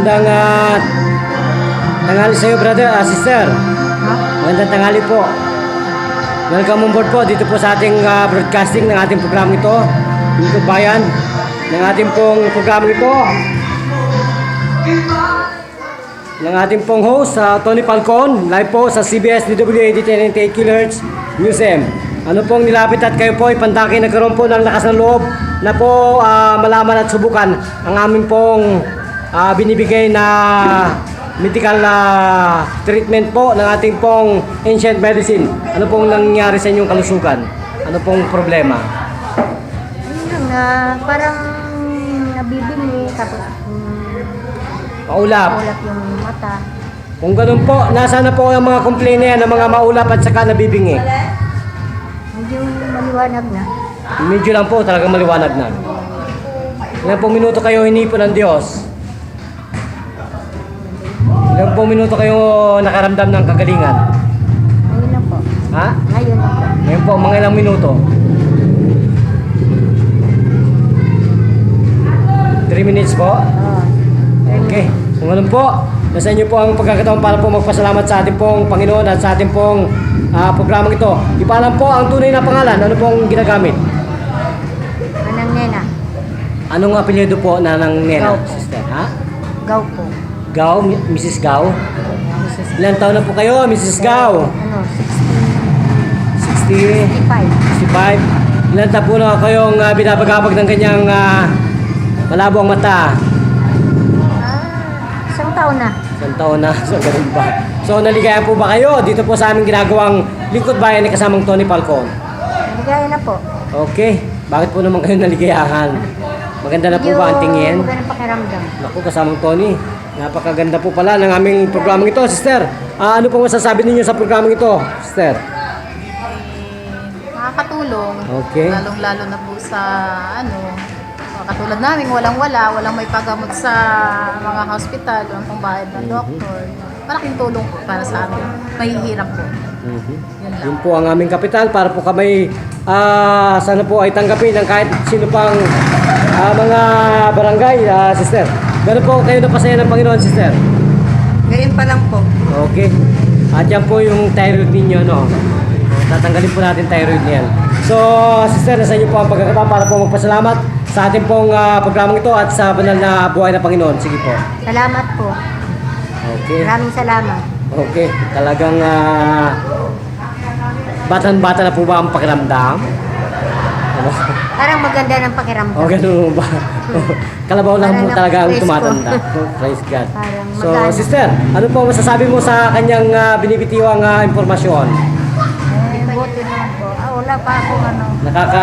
Magandang tanghali sa iyo, brother, sister. Magandang tanghali po. Welcome on board po dito po sa ating broadcasting ng ating program ito, Lingkod Bayan, ng ating pong program ito, ng ating pong host, Tony Falcon, live po sa CBS DWAD 1098 kHz Museum. Ano pong nilapit at kayo po ipantake, nagkaroon po ng lakas ng loob na po malaman at subukan ang aming pong binibigay na medical treatment po ng ating pong ancient medicine. Ano pong nangyari sa inyong kalusugan? Ano pong problema? Ayun parang nabibingi tapos Maulap. ulap yung mata. Kung ganun po, nasa na po ang mga complaint na yan ng mga maulap at saka nabibingi? Medyo maliwanag na. Medyo lang po, talagang maliwanag na. Ilan pong minuto kayo hinipon ng Diyos? Ilan pong minuto kayo nakaramdam ng kagalingan? Ngayon lang po. Ha? Ngayon lang po. Ngayon po, mga ilang minuto? 3 minutes po? Oo. Okay. Kung ganun po, nasa inyo po ang pagkakataon para po magpasalamat sa ating pong Panginoon at sa ating pong programang ito. Ipaalam po ang tunay na pangalan. Ano pong ginagamit? Anang nena. Anong apelyido po na ng Nena, Gao. sister? Ha? Gaw po. Gao? Mrs. Gao? Ilan taon na po kayo, Mrs. Gao? Ano, 60? 65? 65. Ilan taon po na kayong binabagabag ng kanyang malabo ang mata? Isang taon na. Isang taon na, so ganun ba? So naligayan po ba kayo dito po sa aming ginagawang Lingkod Bayan ni kasamang Tony Falcon? Naligaya na po. Okay, bakit po naman kayo naligayahan? Maganda na po ba ang tingin? Magandang pakiramdam. Naku, kasamang Tony, napakaganda po pala ng aming programang ito, sister. Ano pong masasabi ninyo sa programang ito, sister? Makakatulong. Okay. Lalong-lalo na po sa katulad namin, walang may pagamot sa mga hospital, walang pambayad ng doktor. Malaking tulong po para sa amin. Mahihirap po. Yun lang. Yun po ang aming kapital para po kami sana po ay tanggapin ng kahit sino pang mga barangay, sister. Gano'n po kayo napasaya ng Panginoon, sister? Ngayon pa lang po. Okay. At yan po yung thyroid ninyo, no? Tatanggalin po natin thyroid niyan. So, sister, nasa inyo po ang pagkakataon para po magpasalamat sa ating pong programang ito at sa banal na buhay na Panginoon. Sige po. Salamat po. Okay. Maraming salamat. Okay. Talagang batan-bata na po ba ang pakiramdam? Ano? Parang maganda ng pakiramdam. O, ganun ba? Kalabaw lang po Parang talaga ang na-praise tumatanda. ko. Praise God. Parang So, magana. sister, ano po masasabi mo sa kanyang binibitiwang impormasyon? Buti naman po. Wala pa ako Nakaka